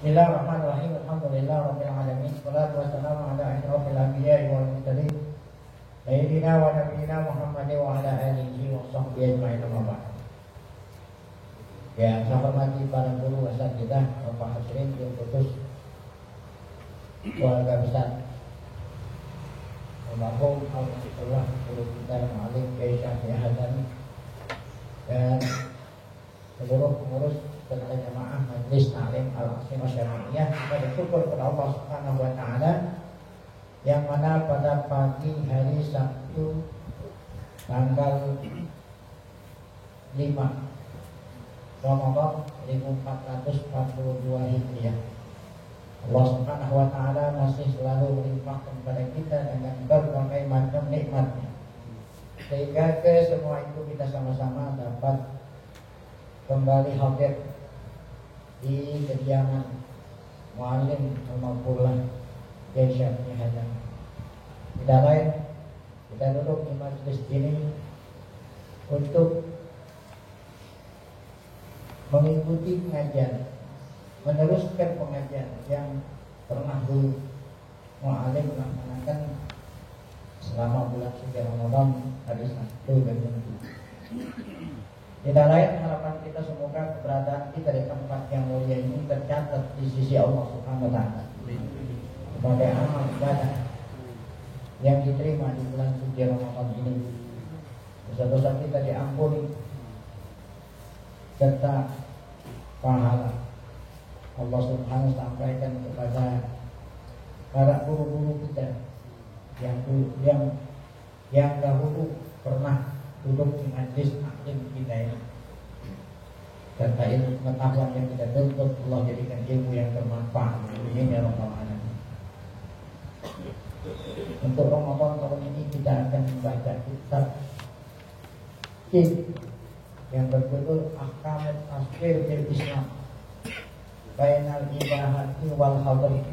Bismillahirrahmanirrahim. Alhamdulillahirabbil alamin. Wassalatu wassalamu ala asyrofil anbiya'i wal mursalin sayyidina wa nabiyyina Muhammadin wa ala alihi wa sahbihi ajma'in. Amma ba'd. Ya, saya hormati para guru asatidzah, Bapak hadirin yang khusus keluarga besar almarhum Alhamdulillah guru kita Ma'alim Kiai Syafi'i Hazani dan seluruh pengurus serta jamaah Majelis Ta'lim Al-Aqsim Asy-Syamiliyah. Kita bersyukur kepada Allah Subhanahu wa taala yang mana pada pagi hari Sabtu tanggal 5 Ramadan 1442 Hijriah, Allah Subhanahu wa taala masih selalu melimpahkan kepada kita dengan berbagai macam nikmatnya, sehingga ke semua itu kita sama-sama dapat kembali hadir di kediaman Muallim Al-Maqullah Kiai Syafi'i Hazani. Tidak lain, kita duduk di majelis ini untuk mengikuti pengajian, meneruskan pengajian yang pernah dulu Muallim melaksanakan selama bulan suci Ramadan hari Sabtu dan Minggu. Tidak lain, harapan kita semoga keberadaan kita di tempat yang mulia ini tercatat di sisi Allah Subhanahu wa taala sebagai amal ibadah yang diterima di bulan suci Ramadan ini. Dosa-dosa kita diampuni serta pahala Allah Subhanahu wa taala sampaikan kepada para guru-guru kita yang dahulu pernah duduk di majlis taklim kita ini, serta ilmu pengetahuan yang kita tuntut Allah jadikan ilmu yang bermanfaat. Amin ya rabbal alamin. Untuk Ramadan tahun ini kita akan membaca kitab yang berjudul Ahkamut Taswir fil Islam Bainal Ibahati wal Hadri.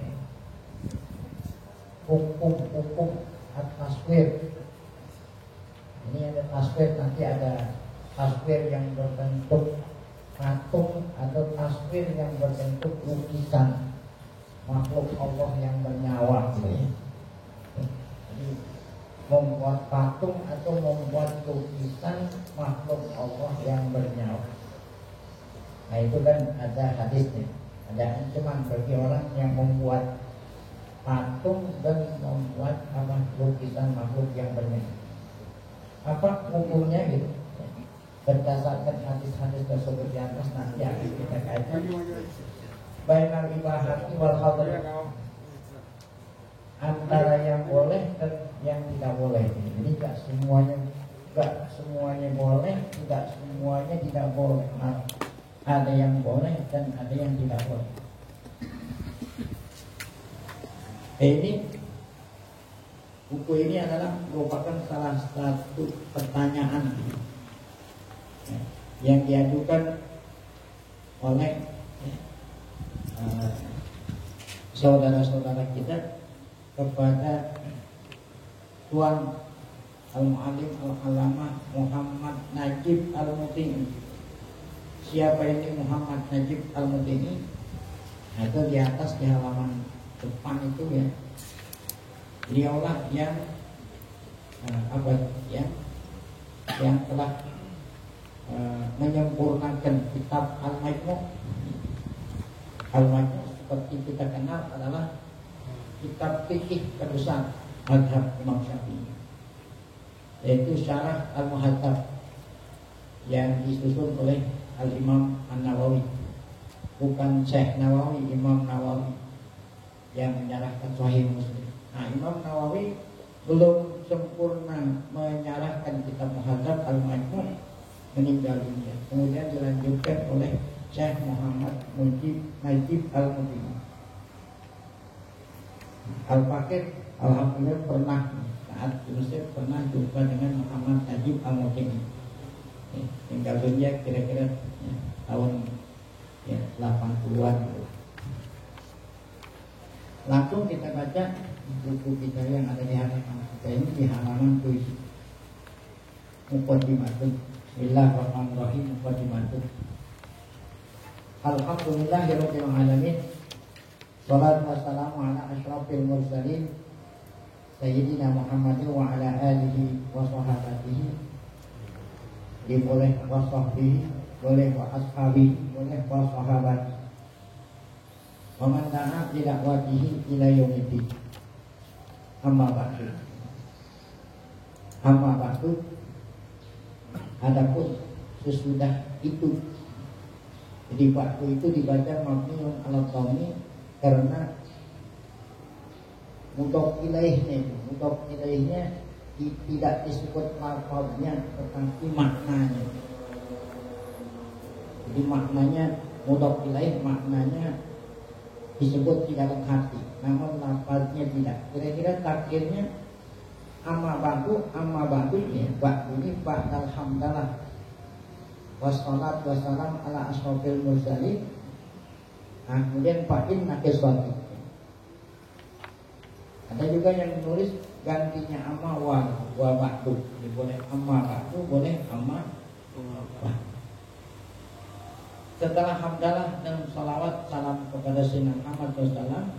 Hukum-hukum at-taswir. Ini ada taswir, nanti ada taswir yang berbentuk patung atau taswir yang berbentuk lukisan makhluk Allah yang bernyawa, gitu ya. Jadi membuat patung atau membuat lukisan makhluk Allah yang bernyawa. Nah itu kan ada hadisnya, ada ancaman bagi orang yang membuat patung dan membuat lukisan makhluk yang bernyawa. Apa hukumnya gitu? Berdasarkan hadis-hadis tersebut di atas nanti akan kita kaitkan. Bainal ibahati wal hadri, antara yang boleh dan yang tidak boleh. Jadi tidak semuanya boleh, tidak semuanya tidak boleh. Nah, ada yang boleh dan ada yang tidak boleh. Ini buku ini adalah merupakan salah satu pertanyaan yang diajukan oleh saudara-saudara kita kepada Tuan Al-Mu'allim Al-Allamah Muhammad Najib Al-Mutini. Siapa ini Muhammad Najib Al-Mutini? Nah, itu di atas di halaman depan itu ya. Beliaulah yang yang telah menyempurnakan kitab Al-Majmu'. Al-Majmu' seperti kita kenal adalah kitab fikih terbesar mazhab Imam Syafi'i, yaitu Syarah Al-Muhadzab yang disusun oleh Al-Imam An-Nawawi, bukan Syekh Nawawi, Imam Nawawi yang menyarahkan Sahih Muslim. Nah, Imam Nawawi belum sempurna menyarahkan kitab Muhadzab Al-Majmu', meninggal dunia. Kemudian dilanjutkan oleh Syekh Muhammad Najib Al-Mutini. Al-Fakir alhamdulillah pernah saat di Mesir pernah jumpa dengan Muhammad Najib Al-Mutini. Meninggal dunia kira-kira tahun 80-an. Langsung kita baca buku kita yang ada di halaman kita ini, di halaman 7. Muqaddimatun. Bismillahirrahmanirrahim. Muqaddimatun. Alhamdulillahirabbil alamin Salat wassalamu ala asyrafil mursalin Sayyidina Muhammadin wa ala alihi wa sahabatihi. Dia boleh wa sahbihi, boleh wa ashabihi, boleh wa sahabatihi. Wa man da'a bi da'watihi ila yaumiddin. Amma ba'du. Adapun sesudah itu, jadi waktu itu dibaca mabniun ala dhammi karena mudhof ilaihnya tidak disebut lafaznya tetapi maknanya. Jadi maknanya mudhof ilaih, maknanya disebut di dalam hati, namun lafaznya tidak. Kira-kira takdirnya amma ba'du ya, ba'du ini ba'dal hamdalah wassalat wassalam ala asyrafil mursalin. Nah, kemudian fa'in nakiswati. Ada juga yang menulis gantinya amma wa ba'du. Jadi boleh amma ba'du, boleh amma ba'du. Setelah hamdalah dan salawat salam kepada Sayyidina Muhammad SAW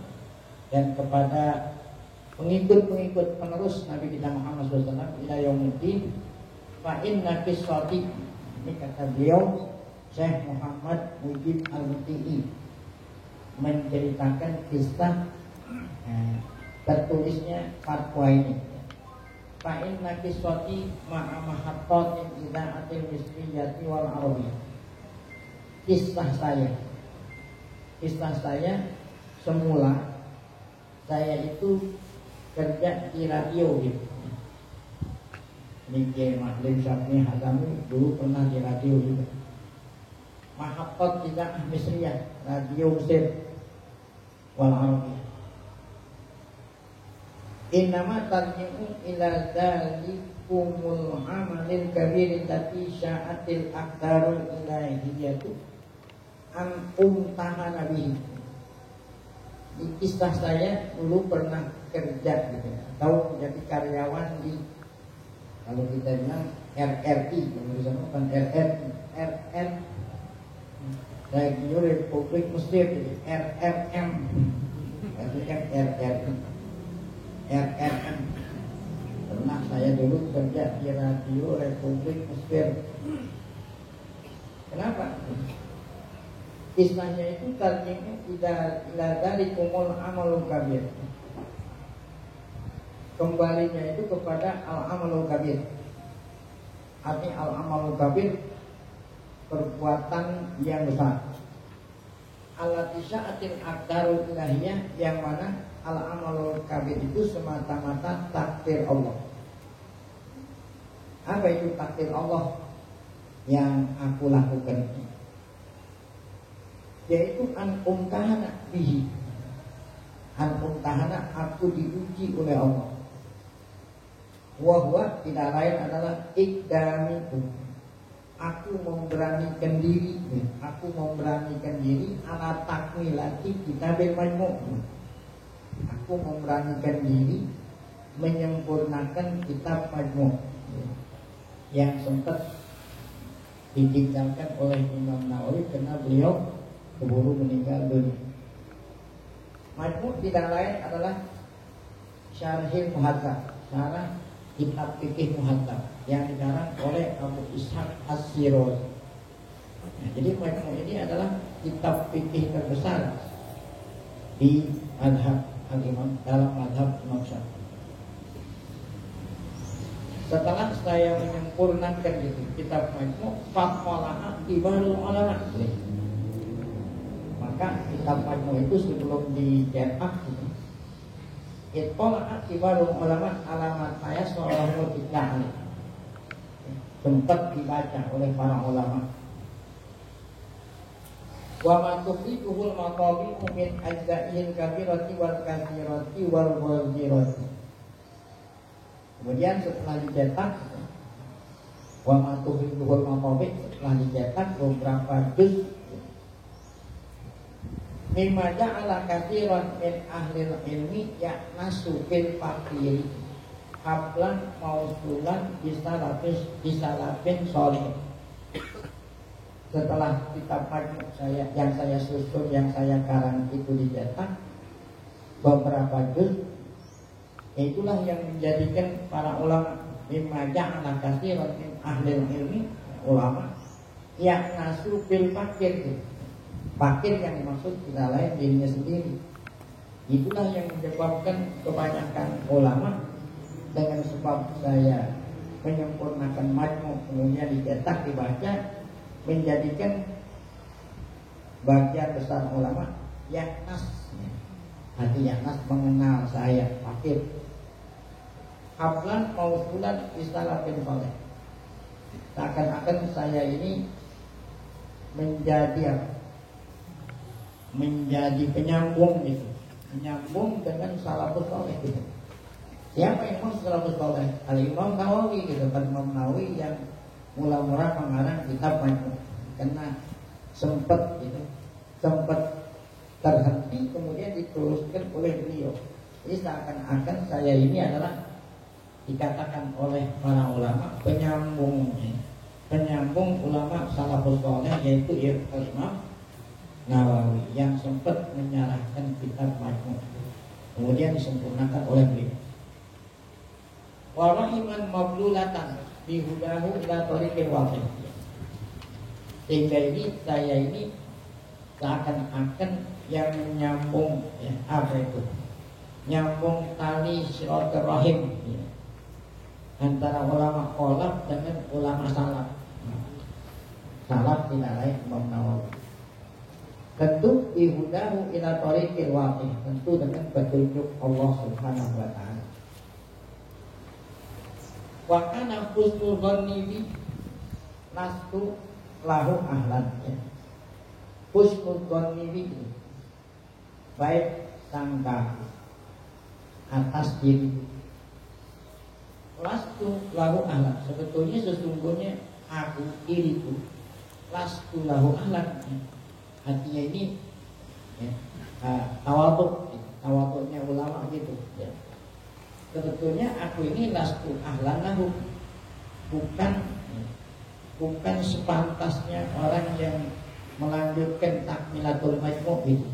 dan kepada pengikut penerus Nabi kita Muhammad SAW ila yaumuddin, fa'in nakiswati. Ini kata beliau Syekh Muhammad Mujib Al-Muti'i menceritakan kisah tertulisnya fatwa ini. Fa'in nakiswati ma'a mahattatin idha'atil misriyati wal arabiyah. Kisah saya semula saya itu kerja di radio gitu. Ini Kiai Mahlim Syafni Hazami dulu pernah di radio juga. Mahabbat tidak Misriyah, radio Mesir wal Arabiyah. Innama tarji'u ila dzalikumul amalil kabir tati sya'atil aqdarul ilahiyatu an umtahana bihi. Di kisah saya dulu pernah kerja gitu, atau menjadi karyawan di, kalau kita bilang RRI, yang bukan RR Radio Republik Mesir, jadi RRM, itu kan RRM. Pernah saya dulu kerja di Radio Republik Mesir. Kenapa? Kisahnya itu tarjihnya tidak dari kumul amalul kabir. Kembalinya itu kepada al-amalul kabir. Artinya al-amalul kabir perbuatan yang besar. Allati sya'atil aqdarul ilahiyah, yang mana al-amalul kabir itu semata-mata takdir Allah. Apa itu takdir Allah yang aku lakukan? Yaitu an umtahana bihi. An umtahana, aku diuji oleh Allah. Wahwa tidak lain adalah ikdamiku. Aku memberanikan diri. Aku memberanikan diri ala takmilati kitabil majmu'. Aku memberanikan diri menyempurnakan kitab majmu' yang sempat ditinggalkan oleh Imam Nawawi karena beliau keburu meninggal dunia. Majmu' tidak lain adalah Syarhil Muhadzab, syarah kitab fikih Muhadzab yang dikarang oleh Abu Ishaq As-Sirazi. Nah, jadi Majmu' ini adalah kitab fikih terbesar di madhab al-imam, dalam madhab Imam Syafi'i. Setelah saya menyempurnakan itu kitab Majmu', faqalaha kibarul ulama. Maka kitab Majmu' itu sebelum dicetak Itqalaha kibarul ulama alamat saya sallallahu alaihi, sempat dibaca oleh para ulama. Wa ma tufiduhul maqabi min ajza'il kabirati wal katsirati wal wazirati. Kemudian setelah dicetak, wa ma tufiduhul maqabi, setelah dicetak beberapa juz. Mimma ja'ala katsiran min ahlil ilmi ya'nasu bil fakiri hablan mausulan bisalafin sholih. Setelah kitab Majmu' yang saya susun, yang saya karang itu dicetak, beberapa juz. Itulah yang menjadikan para ulama mimma ja'ala katsiran min ahli ilmi, ulama yang nasu bil fakir. Fakir yang dimaksud tidak lain dirinya sendiri. Itulah yang menyebabkan kebanyakan ulama dengan sebab saya menyempurnakan majmu kemudian dicetak dibaca, menjadikan bagian besar ulama yaknas, hati yaknas mengenal saya fakir. Hablan mausulan istilah bin soleh, seakan-akan saya ini menjadi apa? Menjadi penyambung gitu, menyambung dengan salafus soleh gitu. Siapa yang maksud salafus soleh? Al-Imam Nawawi gitu, kan Imam Nawawi yang mula-mula mengarang kitab Majmu, karena sempat terhenti kemudian diteruskan oleh beliau. Jadi seakan-akan saya ini adalah dikatakan oleh para ulama penyambung ulama salafus soleh, yaitu Imam Nawawi yang sempat menyarahkan kitab Majmu kemudian disempurnakan oleh beliau. Wa rahiman mablulatan bihudahu ila tariqil waqi. Sehingga ini saya ini seakan-akan yang menyambung ya, apa itu? Nyambung tali silaturahim ya, antara ulama kholaf dengan ulama salaf. Salaf tidak lain Imam Nawawi. Tentu bihudahu ila tariqil waqi, tentu dengan petunjuk Allah Subhanahu wa taala. Wa kana husnul dhanni bi lastu lahu ahlan ya. Husnul dhanni bi baik sangka atas diri. Lastu lahu ahlan, sebetulnya sesungguhnya aku diriku lastu lahu ahlan ya. Hatinya ini ya, tawaduknya ulama gitu ya. Sebetulnya aku ini lastu ahlan lahu, bukan sepantasnya orang yang melanjutkan takmilatul majmu' itu.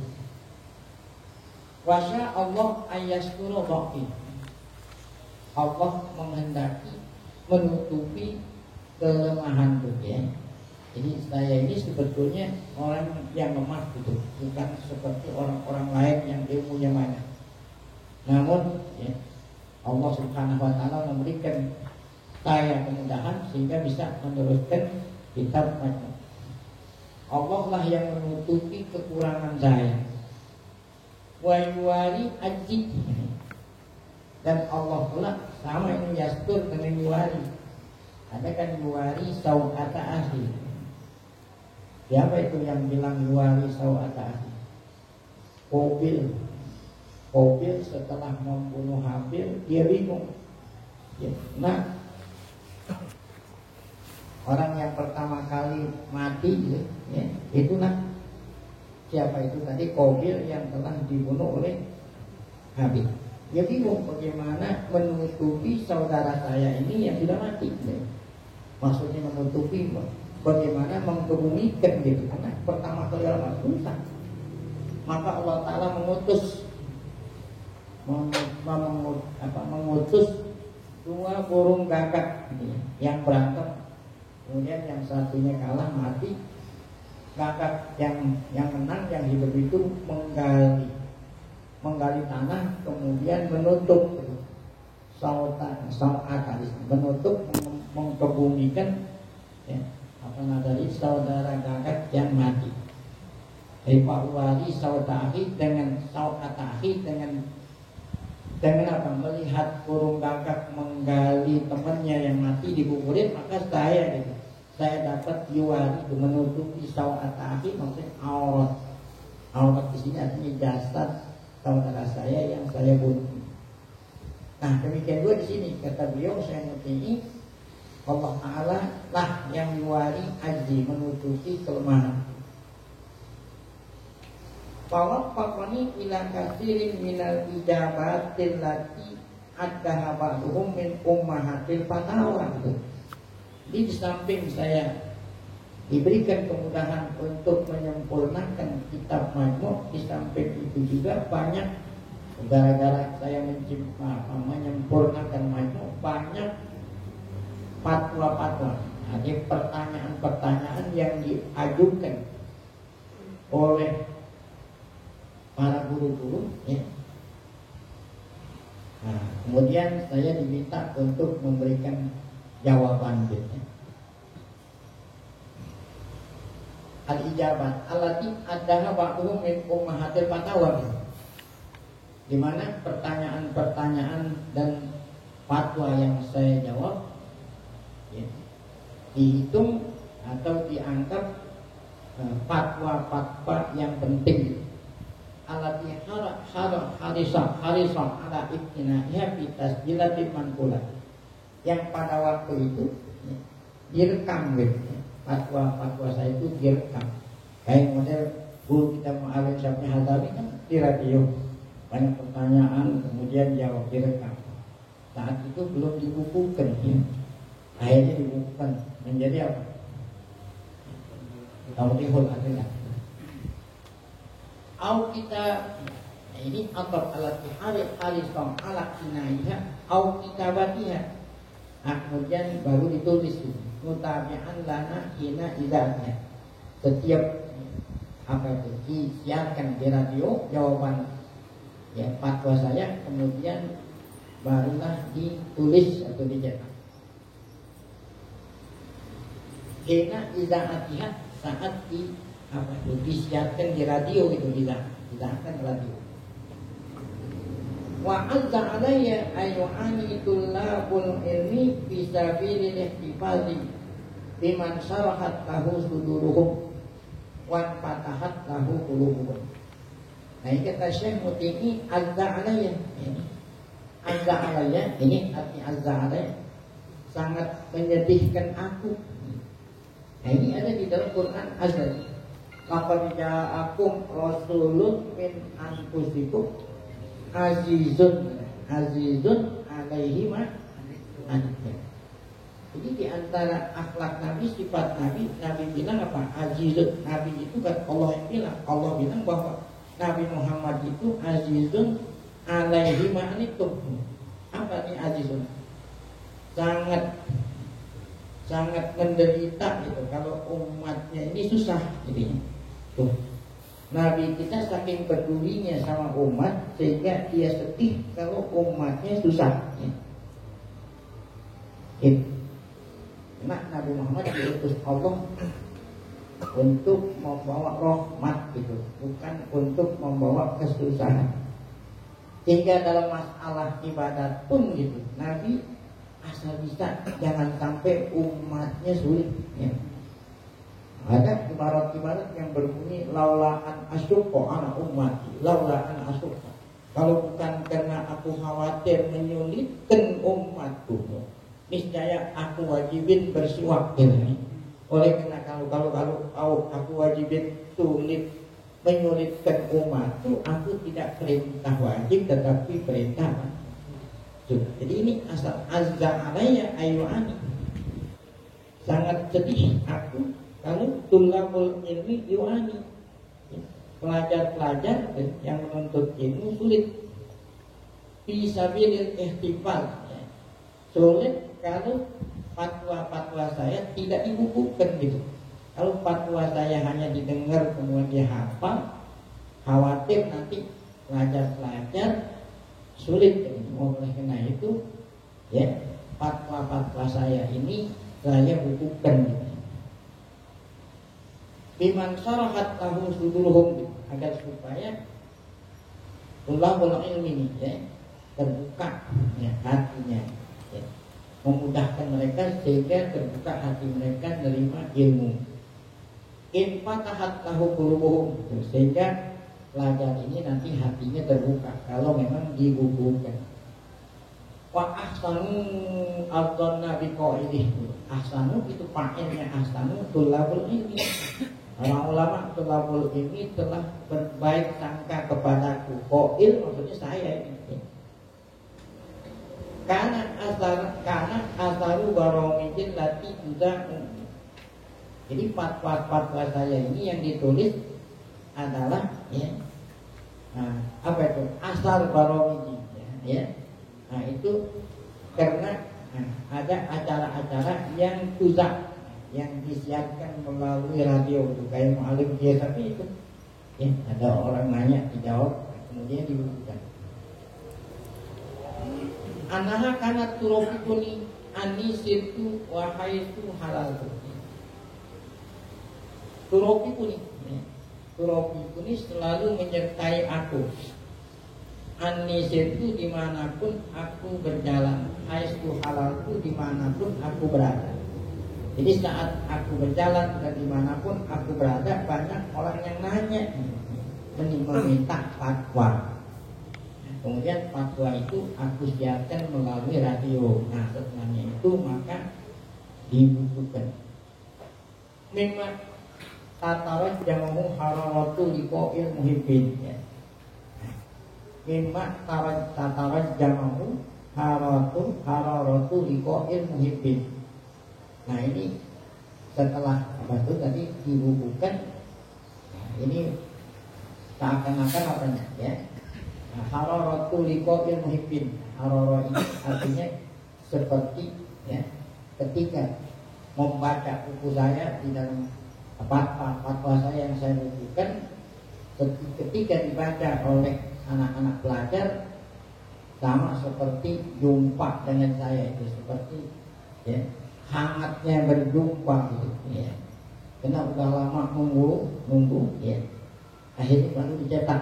Wasya Allah ayaskuru baqi, Allah menghendaki menutupi kelemahanku ya. Jadi saya ini sebetulnya orang yang lemah gitu, bukan seperti orang-orang lain yang ilmunya banyak. Namun ya, Allah Subhanahu wa taala memberikan saya kemudahan sehingga bisa meneruskan kitab Majmu'. Allah lah yang menutupi kekurangan saya. Wa yuwari aji, dan Allah pula sama ini yastur dengan yuwari. Ada kan yuwari sau'ata ahli. Siapa itu yang bilang yuwari sau'ata ahli? Qabil setelah membunuh Habil, dia bingung ya. Nah, orang yang pertama kali mati ya, itulah siapa itu tadi? Qabil yang telah dibunuh oleh Habil. Dia bingung bagaimana menutupi saudara saya ini yang sudah mati ya. Maksudnya menutupi bagaimana mengkebumikan gitu, karena pertama kali orang susah. Maka Allah Ta'ala mengutus dua burung gagak yang berantem, kemudian yang satunya kalah mati. Gagak yang menang, yang hidup itu menggali tanah, kemudian menutup menutup mengkebumikan ya, dari saudara gagak yang mati. Wali saudari dengan saudari dengan apa? Melihat burung gagak menggali temannya yang mati dikuburin, maka saya dapat yuwari, menutupi saudari, maksudnya aurat. Aurat di sini artinya jasad saudara saya yang saya bunuh. Nah demikian juga di sini kata beliau, saya ngerti Allah Ta'ala lah yang yuwari aji, menutupi kelemahan. Fawafaqani ila katsirin minal ijabatil lati addaha ba'duhum min ummahatil fatawa. Di samping saya diberikan kemudahan untuk menyempurnakan kitab Majmu', di samping itu juga banyak gara-gara saya menyempurnakan majmu, banyak fatwa-fatwa, ada pertanyaan-pertanyaan yang diajukan oleh para guru-guru, ya. Nah, kemudian saya diminta untuk memberikan jawaban, gitu. Al-ijabat allati addaha ba'dhum min ummahatil fatawa, di mana pertanyaan-pertanyaan dan fatwa yang saya jawab, ya, dihitung atau dianggap fatwa-fatwa yang penting. Allati harisa ala ibtinaiha fi tasjilati manqulat, yang pada waktu itu, ya, direkam, gitu. Fatwa-fatwa saya itu direkam. Kayak model guru kita Mu'awiyah Syafii Hadawi kan di radio, banyak pertanyaan kemudian jawab, direkam. Saat itu belum dibukukan, ya. Akhirnya dibukukan menjadi apa? Tawdihul Adillah. Au kita, ini atau alat harisom ala kinaiha au kitabatiha. Nah, kemudian baru ditulis mutabi'an lana hina idahnya. Setiap apa itu disiarkan di radio jawaban, ya, fatwa saya, kemudian barulah ditulis atau dicetak. Hina idahatiha, saat di apa itu disiarkan di radio, itu idahkan radio. Wa azza alayya ayu'ani tullabul ilmi bisabilil ihtifazi biman syarahat lahu suduruhum wa fatahat lahu qulubuhum. Nah, ini kata Syekh Mutiki, azza alayya, azza alayya, ini arti azza alayya, sangat menyedihkan aku. Nah, ini ada di dalam Quran azza. Laqad ja'akum rasulun min anfusikum azizun alaihi ma anittum. Jadi di antara akhlak Nabi, sifat Nabi bilang apa? Azizun. Nabi itu kan Allah yang bilang. Allah bilang bahwa Nabi Muhammad itu azizun alaihi ma anittum. Apa ini azizun? Sangat menderita, gitu, kalau umatnya ini susah, jadinya. Tuh. Nabi kita saking pedulinya sama umat sehingga dia sedih kalau umatnya susah, ya. Nah, Nabi Muhammad diutus Allah untuk membawa rahmat, gitu, bukan untuk membawa kesusahan. Sehingga dalam masalah ibadat pun, gitu, Nabi asal bisa jangan sampai umatnya sulit, ya. Ada ibarat-ibarat yang berbunyi laulaan asyukko anak ummati, laulaan asyukko. Kalau bukan karena aku khawatir menyulitkan umatku, niscaya aku wajibin bersiwak, gitu. Oleh karena kalau aku wajibin sulit menyulitkan umatku, aku tidak perintah wajib tetapi perintah. Jadi ini asal azza alayya ayu'ani, sangat sedih aku kalau tulabul ilmi yu'ani, pelajar-pelajar yang menuntut ilmu sulit. Fisabilil ihtifal, sulit kalau fatwa-fatwa saya tidak dibukukan, gitu. Kalau fatwa saya hanya didengar kemudian dihafal, khawatir nanti pelajar-pelajar sulit. Oleh karena itu, ya, fatwa-fatwa saya ini saya bukukan, gitu. Biman syarahat lahu suduruhum, agar supaya tulabul ilmi ini, ya, terbuka, ya, hatinya, ya, memudahkan mereka sehingga terbuka hati mereka menerima ilmu. In fatahat lahu qulubuhum, sehingga pelajar ini nanti hatinya terbuka kalau memang dibukukan. Wa ahsanu adzanna biqaidih. Ahsanu itu fa'ilnya ahsanu tulabul ilmi. Para ulama tulabul ilmi telah berbaik sangka kepadaku. Qail maksudnya saya ini. Karena asaru baromijin lati juga. Jadi fatwa-fatwa saya ini yang ditulis adalah, ya, apa itu asal baromi ya. Nah itu karena ada acara-acara yang tuzak yang disiarkan melalui radio kayak Mu'alim dia tapi itu ya, ada orang nanya dijawab kemudian dibukukan. Anaha kana turofikuni anisitu wahaitu halal. Turofikuni selalu menyertai aku. Anis itu dimanapun aku berjalan, haistu halalku dimanapun aku berada. Jadi saat aku berjalan dan dimanapun aku berada, banyak orang yang nanya, meminta fatwa. Kemudian fatwa itu aku siarkan melalui radio. Nah setelahnya itu maka dibukukan. Memang tatawaj jamahu hararatu liqa'il muhibbin ya. Mimma tatawaj jamahu hararatu liqa'il muhibbin. Nah ini setelah apa itu tadi dibukukan. Nah, ini seakan-akan apanya ya. Nah, hararatu liqa'il muhibbin. Harara ini artinya seperti ya ketika membaca buku saya di dalam fatwa saya yang saya bukukan ketika dibaca oleh anak-anak pelajar sama seperti jumpa dengan saya itu seperti ya hangatnya berjumpa gitu ya. Karena udah lama nunggu ya. Akhirnya baru dicetak.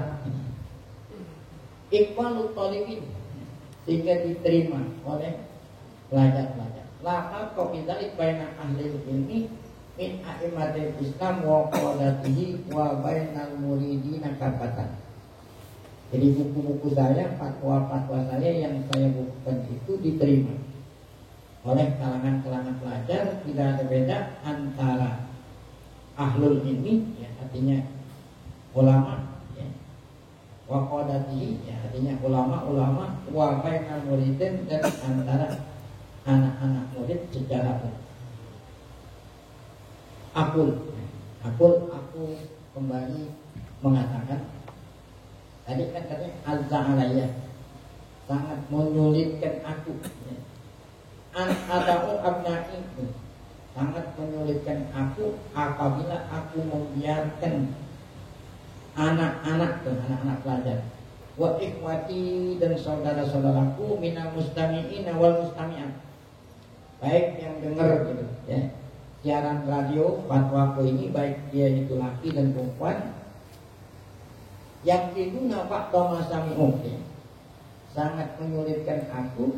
Iqbalut talibin sehingga diterima oleh pelajar-pelajar. Laka qobidalik baina ahli ilmi min a'immatil Islam wa qadatihi wa bainal muridina kafatan. Jadi buku-buku saya, fatwa-fatwa saya yang saya bukukan itu diterima oleh kalangan-kalangan pelajar. Tidak ada beda antara ahlul ilmi ya, artinya ulama ya, wa qadatihi ya, artinya ulama-ulama, wa bainal muridin dan antara anak-anak murid secara umum. Aku kembali mengatakan tadi kan katanya azza alayya sangat menyulitkan aku ya. An ada'u abna'i sangat menyulitkan aku apabila aku membiarkan anak-anak pelajar wa ikhwati dan saudara-saudaraku minal mustami'in wal mustami'at baik yang dengar gitu ya siaran radio fatwaku ini baik dia itu laki dan perempuan yang itu nampak tomasami'u ya. Sangat menyulitkan aku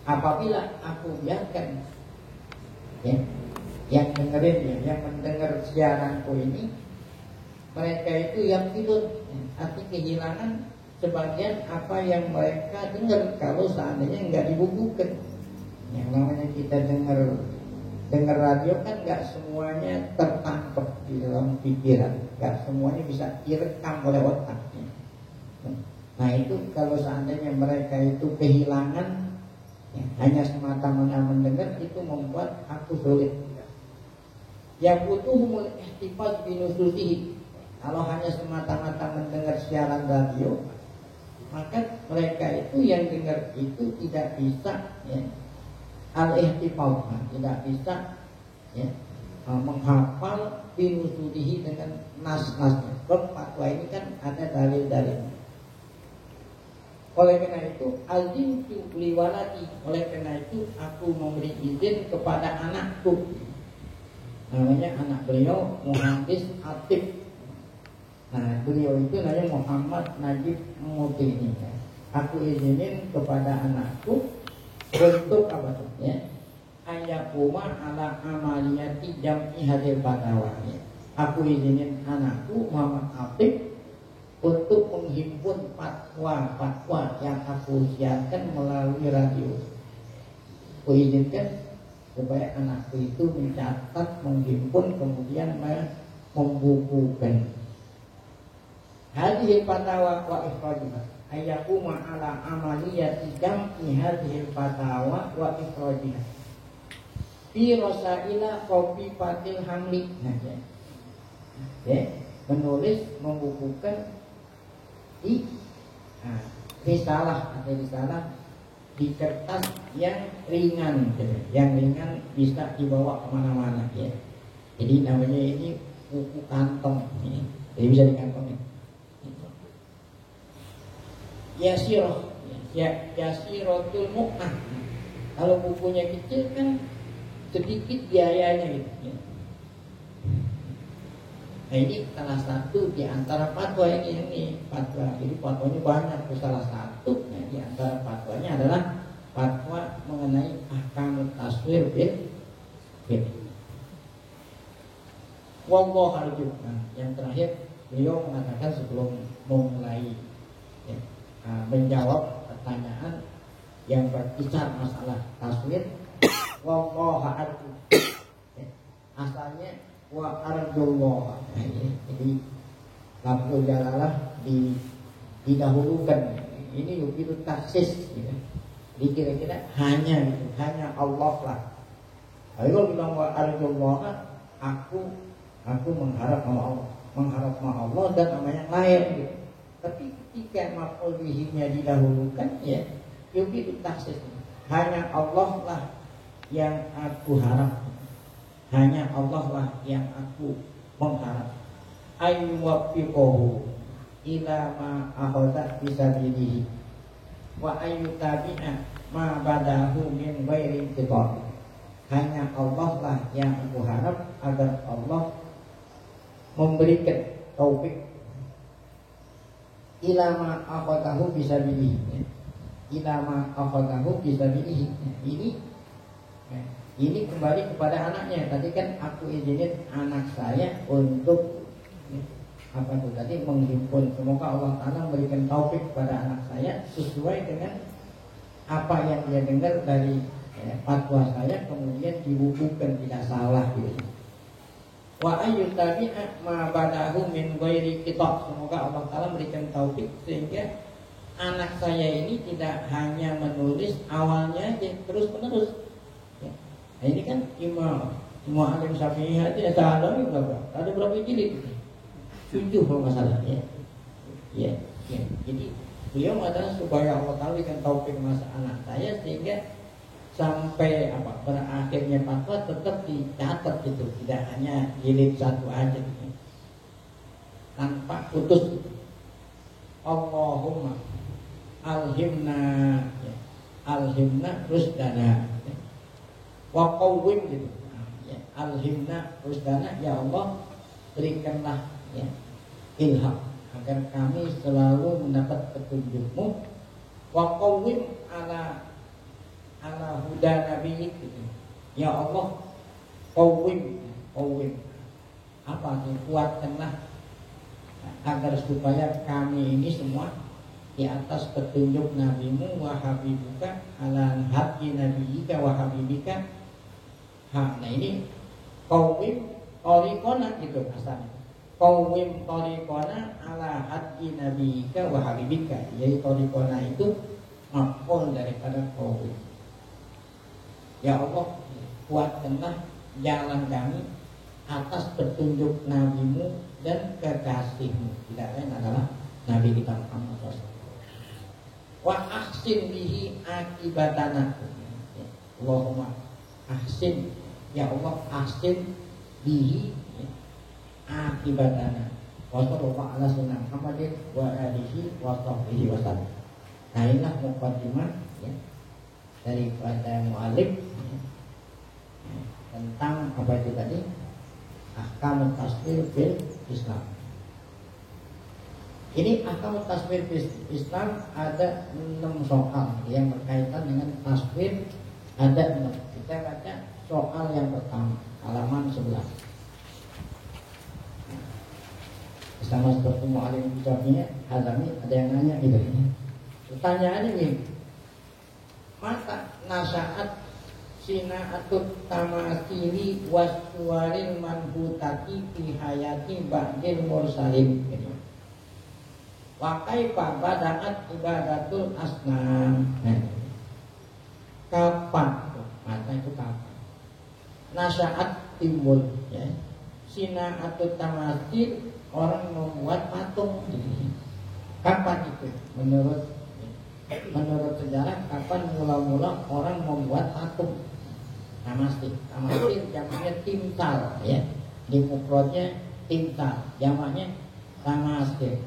apabila aku biarkan ya, yang dengerin ya, yang mendengar siaranku ini mereka itu yang tidur ya, arti kehilangan sebagian apa yang mereka dengar kalau seandainya nggak dibukukan. Yang namanya kita dengar radio kan nggak semuanya tertangkap di dalam pikiran, nggak semuanya bisa direkam oleh otaknya. Nah itu kalau seandainya mereka itu kehilangan ya, hanya semata-mata mendengar itu membuat aku sulit. Ya butuhumul ihtifaz binususihi. Kalau hanya semata-mata mendengar siaran radio, maka mereka itu yang dengar itu tidak bisa ya, al-ihtifaz, tidak bisa ya, menghafal binusulihi dengan nas-nasnya. Fatwa ini kan ada dalil-dalilnya. Oleh karena itu azimtu liwaladi, oleh karena itu aku memberi izin kepada anakku. Namanya anak beliau Muhandis Atif. Nah beliau itu namanya Muhammad Najib Mutini. Aku izinin kepada anakku untuk apa tuh ya? Ayakuma ala amaliyati jam'i hadir fatwanya. Aku izinin anakku Muhammad Atif untuk menghimpun fatwa-fatwa yang aku siarkan melalui radio. Aku izinkan supaya anakku itu mencatat, menghimpun, kemudian membukukan. Hadhil fatwa wa ikhrajiha. Ayakuma ala amaliyati jam'i hadhil fatwa wa ikhrajiha. Fi rasaila kopi fatil hamli. Nah, ya. Menulis, membukukan di risalah di kertas yang ringan, yang ringan bisa dibawa kemana-mana ya. Jadi namanya ini buku kantong, jadi bisa dikantongin. Yasiroh, yasirotul mu'ah. Kalau bukunya kecil kan sedikit biayanya gitu. Ya. Nah ini salah satu di antara fatwa ini fatwa. Jadi fatwanya banyak. Salah satu di antara fatwanya adalah fatwa mengenai ahkam taswir bil. Wallahu a'lam. Nah, yang terakhir beliau mengatakan sebelum memulai ya, menjawab pertanyaan yang berkisar masalah taswir, wallahu a'lam. Asalnya wa ardullah. Jadi lafzul jalalah didahulukan. Ini yufidu taksis gitu. Jadi kira-kira hanya gitu, hanya Allah lah. Kalau bilang wa ardullah, aku mengharap sama Allah dan sama yang lain gitu. Tapi ketika maf'ul bihi-nya didahulukan ya yufidu taksis. Hanya Allah lah yang aku harap. Hanya Allah lah yang aku mengharap. Ayyuwaffiqahu ila ma akhadha bisabilihi wa ayyutabi'a ma badahu min ghairi inqita'. Hanya Allah lah yang aku harap agar Allah memberikan taufik ila ma akhadahu bisabilihi. Ila ma akhadahu bisabilihi. Ini kembali kepada anaknya. Tadi kan aku izinin anak saya untuk apa itu tadi menghimpun. Semoga Allah Ta'ala memberikan taufik kepada anak saya sesuai dengan apa yang dia dengar dari fatwa saya, kemudian dibukukan tidak salah gitu. Wa ayyutabi'a ma badahu min ghairi kitab. Semoga Allah Ta'ala memberikan taufik sehingga anak saya ini tidak hanya menulis awalnya aja terus menerus. Nah ini kan Imam Alim Syafi'i itu ya salah berapa? Ada berapa jilid? 7 kalau nggak salah ya. Ya. Jadi beliau mengatakan supaya Allah Ta'ala berikan taufik masa anak saya sehingga sampai berakhirnya fatwa tetap dicatat gitu, tidak hanya jilid 1 aja gitu. Tanpa putus. Allahumma alhimna rusdana wa qawwim gitu. Alhimna rusdana, ya Allah berikanlah ya ilham agar kami selalu mendapat petunjuk-Mu. Wa qawwim ala huda nabiyik gitu. Ya Allah qawwim apa itu, kuatkanlah agar supaya kami ini semua di atas petunjuk nabimu wa habibuka ala hadi nabiyika wa habibika. Nah ini qawwim tariqona gitu asalnya. Qawwim tariqona ala hadi nabiyika wa habibika. Jadi tariqona itu maf'ul daripada qawwim. Ya Allah kuatkanlah jalan kami atas petunjuk nabimu dan kekasihmu. Tidak lain adalah Nabi kita Muhammad SAW. Wa ahsin bihi akibatana. Allahumma ahsin, ya Allah ahsin bihi akibatana. Wa sallallahu ala sayyidina Muhammadin wa alihi wa sahbihi wa sallam. Nah inilah muqaddimah ya, daripada mu'alif tentang apa itu tadi, ahkam taswir bil Islam. Ini ahkam taswir bil Islam ada 6 soal yang berkaitan dengan taswir, ada 6. Kita baca soal yang pertama, halaman 11. Sama seperti mu'alim Syafi'i, Hazami, ada yang nanya gitu. Pertanyaannya ini, mata nasaat sina'atut tamatili waswaril manhutati fi hayati ba'dil mursalin. Wa kaifa bada'at ibadatul asnam. Kapan? Mata itu kapan? Nasaat timbul ya. Sina'atut tamatil, orang membuat patung. Kapan itu? Menurut sejarah, kapan mula-mula orang membuat patung? Tamastin jamaknya timtal, ya. Di mufradnya timtal, jamaknya tamastin.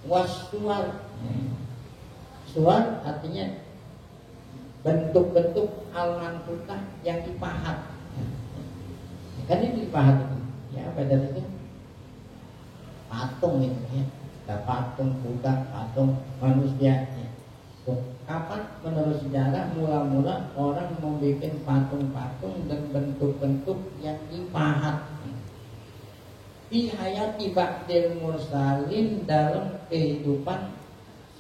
Wasuar, suar artinya bentuk-bentuk al-manfutah yang dipahat. Kan ini dipahat itu, ya, apa dari itu? Patung itu, ya. Ada patung budak, patung manusia, ya. Kapan menurut sejarah mula-mula orang membuat patung-patung dan bentuk-bentuk yang dipahat? Fi hayati ba'dil mursalin, dalam kehidupan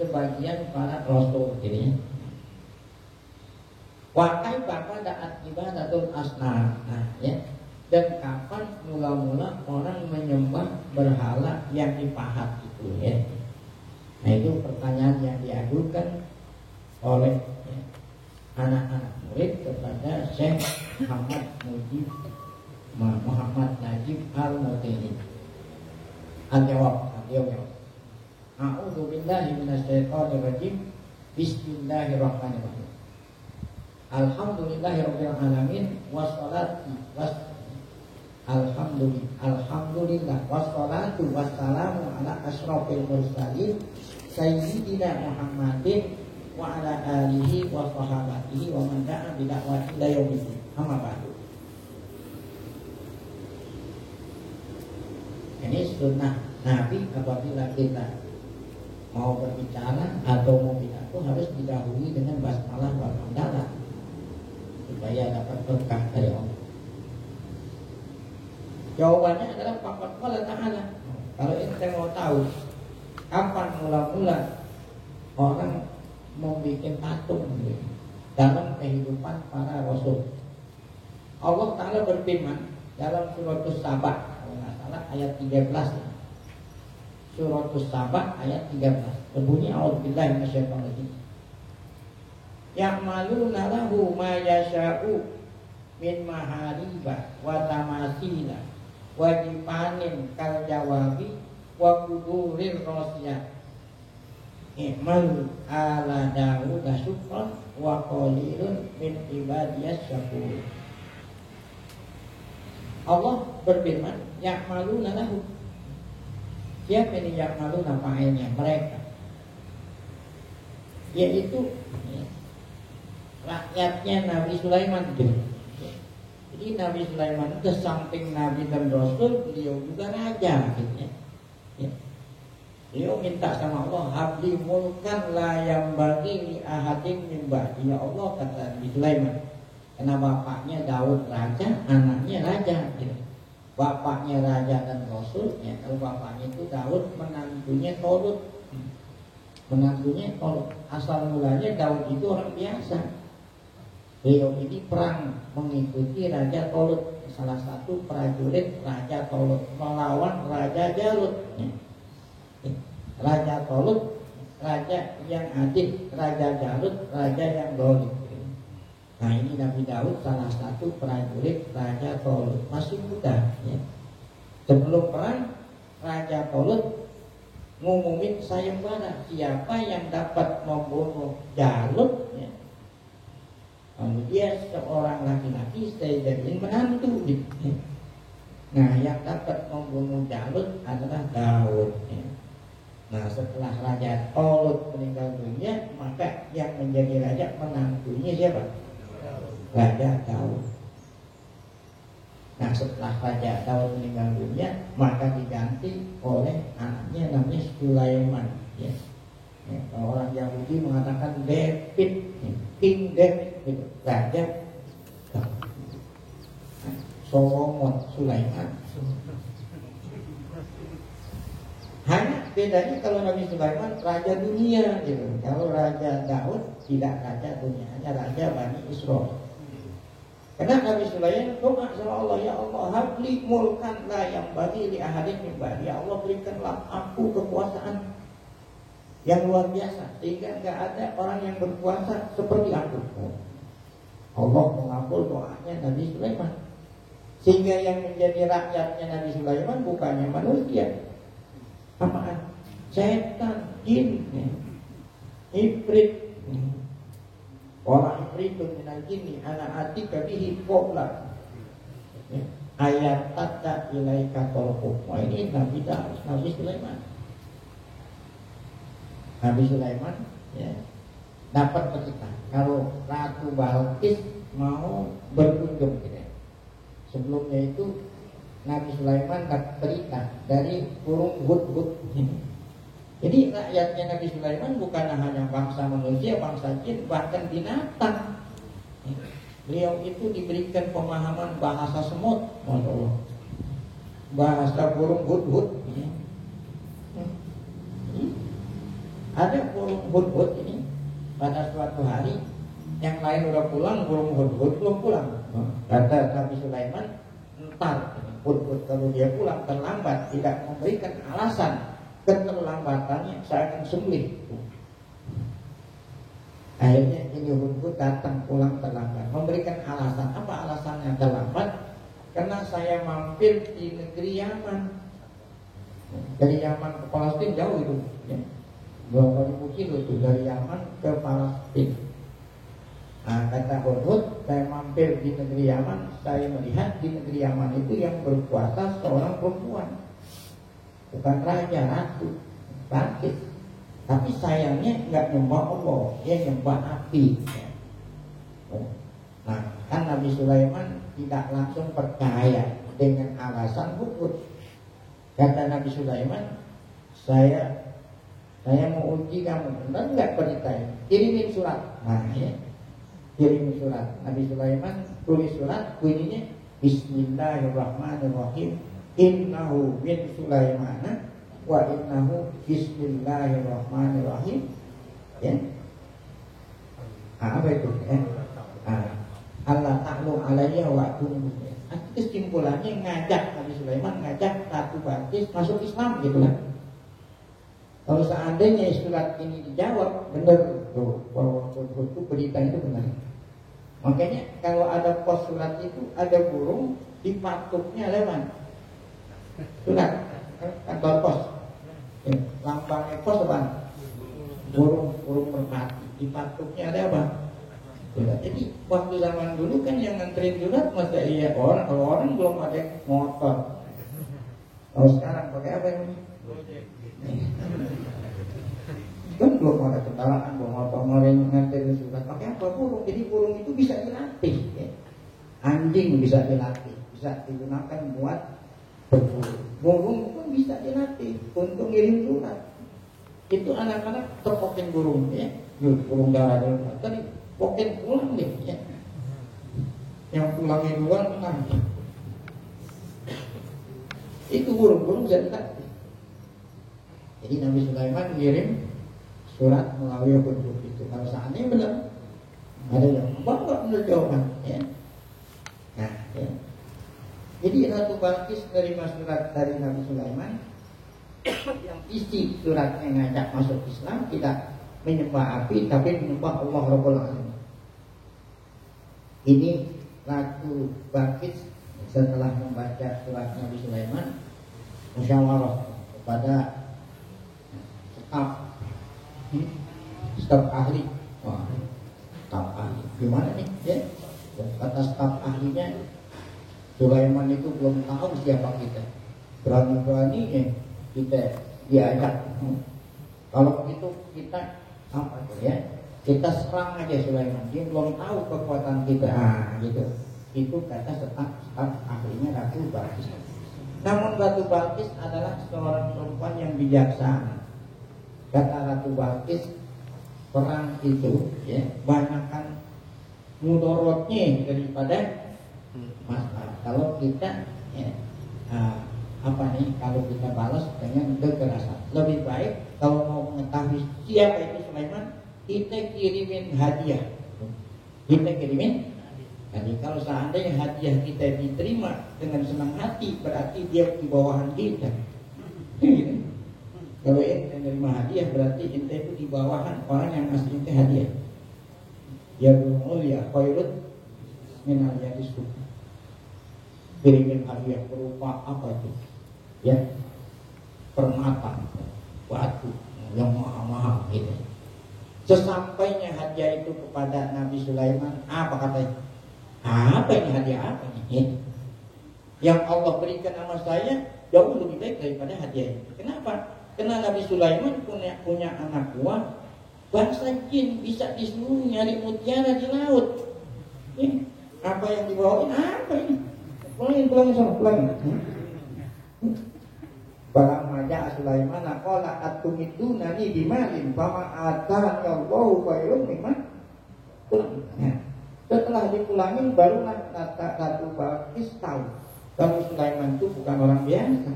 sebagian para rasul, jadi wakai bapak daat ibadatul asnam. Nah, ya. Dan kapan mula-mula orang menyembah berhala yang dipahat itu, ya. Nah, itu pertanyaan yang diajukan oleh, ya, anak-anak murid kepada Syekh Muhammad Najib Al-Mutini. Al-jawab. A'udzu billahi minasyaitonir rajim. Bismillahirrahmanirrahim. Alhamdulillahirabbil alamin alhamdulillah wassalatu wassalamu ala asyrofil mursalin sayyidina Muhammadin wa ala alihi wa sahabatihi wa man da'a bi da'wati ila yaumil amma ba'du. Ini sunnah Nabi apabila kita mau berbicara atau mau pidato harus didahului dengan basmalah wal hamdalah supaya dapat berkah dari Allah. Jawabannya adalah faqad qala ta'ala. Kalau ente mau tahu kapan mula-mula orang membuat patung dalam kehidupan para rasul, Allah Ta'ala berfirman dalam surat As-Saba, kalau nggak salah ayat 13. Surat As-Saba ayat 13 berbunyi a'udzubillahi minasyaitonir rajim. Ya'maluna lahu ma yasha'u min mahariba wa tamasila wa jifanin kal jawabi wa kudurir rasiyah. I'mal ala Dawud syukran wa qalilun min ibadiyas syakur. Allah berfirman, ya'maluna lahu. Siapa ini ya'maluna fa'ilnya? Mereka, yaitu rakyatnya Nabi Sulaiman. Jadi Nabi Sulaiman itu samping Nabi dan Rasul, beliau juga raja, gitu ya. Beliau minta sama Allah, habli mulkan la yang bagi li ahadin min ba'di. Ya Allah, kata Nabi Sulaiman, karena bapaknya Daud raja, anaknya raja, gitu. Bapaknya raja dan Rasul, ya. Kalau bapaknya itu Daud, menantunya Tolut. Asal mulanya Daud itu orang biasa. Beliau ini perang mengikuti Raja Tolut, salah satu prajurit Raja Tolut, melawan Raja Jalut. Raja Tolut, raja yang adil, Raja Jalut, raja yang zalim. Nah, ini Nabi Daud salah satu prajurit Raja Tolut, masih muda, ya. Sebelum perang, Raja Tolut ngumumin sayembara, siapa yang dapat membunuh Jalut, ya. Lalu dia seorang laki-laki, saya jadiin menantu, ya. Nah, yang dapat membunuh Jalut adalah Daud, ya. Nah, setelah Raja Tolut meninggal dunia, maka yang menjadi raja menantunya siapa? Raja Daud. Nah, setelah Raja Daud meninggal dunia, maka diganti oleh anaknya namanya Sulaiman, ya. Ya, kalau orang Yahudi mengatakan David, ya. King David, gitu. Raja Daud. Nah, Solomon, Sulaiman. Hanya bedanya kalau Nabi Sulaiman raja dunia, gitu. Kalau Raja Daud tidak raja dunia, hanya raja Bani Israel. Karena Nabi Sulaiman doa sama Allah, ya Allah, habli mulkan la yang bagi li ahadin min ba'di. Ya Allah, berikanlah aku kekuasaan yang luar biasa sehingga enggak ada orang yang berkuasa seperti aku. Allah mengabul doanya Nabi Sulaiman. Sehingga yang menjadi rakyatnya Nabi Sulaiman bukannya manusia. Apaan? setan, jin, ibrit, orang ibritun minal jinni ana atika bihi qobla ayat tata ilaika tolku. Wah, ini Nabi Sulaiman. Nabi Sulaiman ya, dapat perintah kalau Ratu Balqis mau berkunjung gitu. Sebelumnya itu Nabi Sulaiman dapat perintah dari burung hudhud. Jadi rakyatnya Nabi Sulaiman bukan hanya bangsa manusia, bangsa jin, bahkan binatang. Beliau itu diberikan pemahaman bahasa semut, Masya Allah. Bahasa burung hudhud. Ada burung hudhud ini pada suatu hari, yang lain udah pulang, burung hudhud belum pulang. Kata Nabi Sulaiman, entar hudhud kalau dia pulang terlambat, tidak memberikan alasan keterlambatannya, saya akan sembelih. Akhirnya ini hudhud datang pulang terlambat, memberikan alasan. Apa alasannya terlambat? Karena saya mampir di negeri Yaman. Dari Yaman ke Palestina jauh itu ya. 20.000 kilo itu dari Yaman ke Palestina. Nah, kata hudhud, saya mampir di negeri Yaman, saya melihat di negeri Yaman itu yang berkuasa seorang perempuan, bukan raja, ratu, bangkit. Tapi sayangnya nggak nyembah Allah, dia nyembah api. Nah, kan Nabi Sulaiman tidak langsung percaya dengan alasan hudhud. Kata Nabi Sulaiman, saya mau uji kamu, benar nggak perintahnya? Kirimin surat. Nah, ya, kirimin surat. Nabi Sulaiman tulis surat, bunyinya Bismillahirrahmanirrahim. Innahu min Sulaimana wa innahu bismillahirrahmanirrahim. Ya. Apa itu? Allah ta'lu alayya wa atumu. Kesimpulannya ngajak Nabi Sulaiman, ngajak Ratu Balqis masuk Islam gitu lah. Kalau seandainya surat ini dijawab benar tuh, bahwa itu berita itu benar. Makanya kalau ada pos surat itu ada burung di patuknya lewat surat kantor pos. Lambangnya pos apa? Burung merpati. Di patuknya ada apa? Surat. Jadi waktu zaman dulu kan yang nganterin surat masa iya orang, kalau orang belum ada motor. Kalau sekarang pakai apa ini? Kan belum ada kendaraan, belum motor, nganterin surat. Pakai apa? Burung. Jadi burung itu bisa dilatih. Ya. Anjing bisa dilatih, bisa digunakan buat berburu. Burung pun bisa dilatih untuk ngirim surat. Itu anak-anak terpokin burung, ya, burung darah tadi pokin pulang deh, ya. Yang pulangnya duluan menang. Itu burung-burung bisa dilatih. Jadi Nabi Sulaiman ngirim surat melalui hudhud itu. Kalau seandainya benar, ada yang bapak benar jawaban, ya. Nah, ya. Jadi Ratu Balqis menerima surat dari Nabi Sulaiman yang isi suratnya ngajak masuk Islam, tidak menyembah api tapi menyembah Allah Rabbul Alamin. Ini Ratu Balqis setelah membaca surat Nabi Sulaiman musyawarah kepada staf ahli. Wah, staf ahli gimana nih ya? Kata staf ahlinya, Sulaiman itu belum tahu siapa kita. Berani-beraninya kita diajak. Kalau begitu kita apa ya? Kita serang aja Sulaiman. Dia belum tahu kekuatan kita. Ah, gitu. Itu kata staf ahlinya Ratu Balqis. Namun Ratu Balqis adalah seorang perempuan yang bijaksana. Kata Ratu Balqis, perang itu ya banyakkan mudorotnya daripada masalah. Kalau kita ya, kalau kita balas dengan kekerasan, lebih baik kalau mau mengetahui siapa itu Sulaiman, kita kirimin hadiah. Kita kirimin hadiah. Kalau seandainya hadiah kita diterima dengan senang hati, berarti dia di bawahan kita. Kalau ente menerima hadiah, berarti ente itu di bawahan orang yang ngasih ente hadiah. Ya mulia khairut minal yadis. Kirimin hadiah berupa apa itu? Ya, permata. batu yang mahal-mahal gitu. Sesampainya hadiah itu kepada Nabi Sulaiman, apa katanya? Apa ini hadiah apa ini? Yang Allah berikan sama saya jauh lebih baik daripada hadiah itu. Kenapa? Karena Nabi Sulaiman punya anak buah bangsa jin, bisa disuruh nyari mutiara di laut. Apa yang dibawain? Apa ini? Pulangin sama pulangin. Barang maja Sulaiman qala atumidunani bimalin fama atani Allahu khairum mimma. Setelah dipulangin barulah Ratu Balqis tahu kalau Sulaiman itu bukan orang biasa.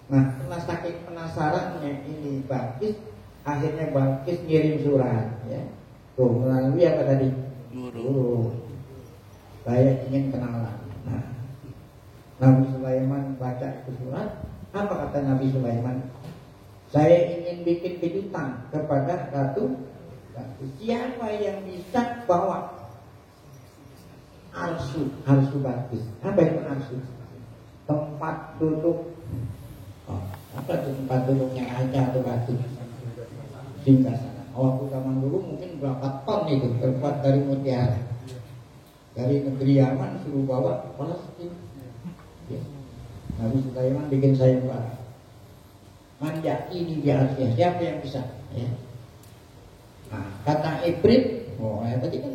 Nah, karena saking penasarannya ini Balqis, akhirnya Balqis ngirim surat, ya. Tuh, melalui apa tadi? Guru. Saya ingin kenalan. Nah, Nabi Sulaiman baca itu surat. Apa kata Nabi Sulaiman? Saya ingin bikin kejutan kepada Ratu. Siapa yang bisa bawa arsu Balqis? Apa itu arsu? Tempat duduk. Apa itu tempat duduknya aja atau batu? Singgasana. Waktu zaman dulu mungkin berapa ton itu terbuat dari mutiara. Dari negeri Yaman suruh bawa ke Palestina. Ya. Nabi Sulaiman bikin sayembara. Manja ini biasa. Siapa yang bisa? Ya. Nah, kata Ibrit, tadi kan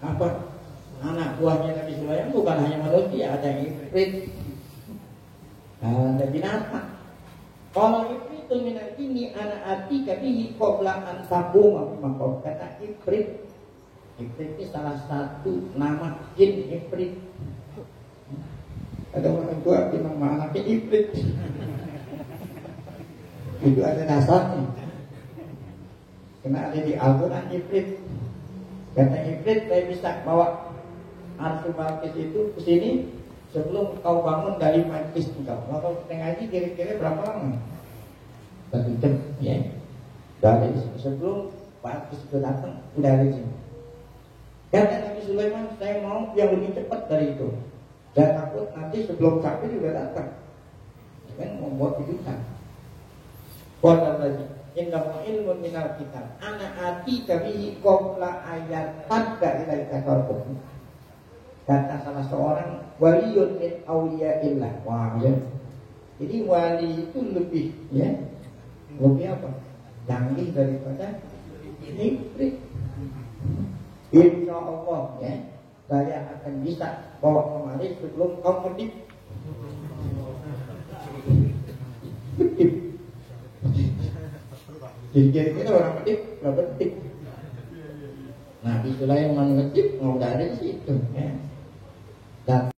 anak buahnya Nabi Sulaiman bukan hanya manusia, ada Ibrit, ada binatang. Kalau Ibrit itu minat ini anak hati kabihi qabla an tabuma maka kata Ibrit. Ibrit itu salah satu nama jin Ibrit. Ada orang tua bilang anaknya Ibrit. Itu ada dasarnya. Karena ada di Al-Quran Ibrit. Kata Ibrit, saya bisa bawa arsu Balqis itu ke sini sebelum kau bangun dari majlis engkau. Kalau kita ngaji kira-kira berapa lama? 1 jam, ya. Dari sebelum Balqis itu datang, udah ada di sini. Kata Nabi Sulaiman, saya mau yang lebih cepat dari itu. Dan takut nanti sebelum sampai juga datang. Kan membuat kejutan. Qala lagi, innahu ilmun minal kitab. Ana atika bihi qabla ayat tadda ilaika tarqub. Kata salah seorang waliyun min awliyaillah. Wah, ya. Jadi wali itu lebih, ya. Lebih apa? Canggih daripada Ibrit. Insya Allah, ya. Saya akan bisa bawa kemari sebelum kau merdek. Jadi kira-kira orang merdek berapa detik? Nabi Sulaiman merdek mau dari situ, ya. Dan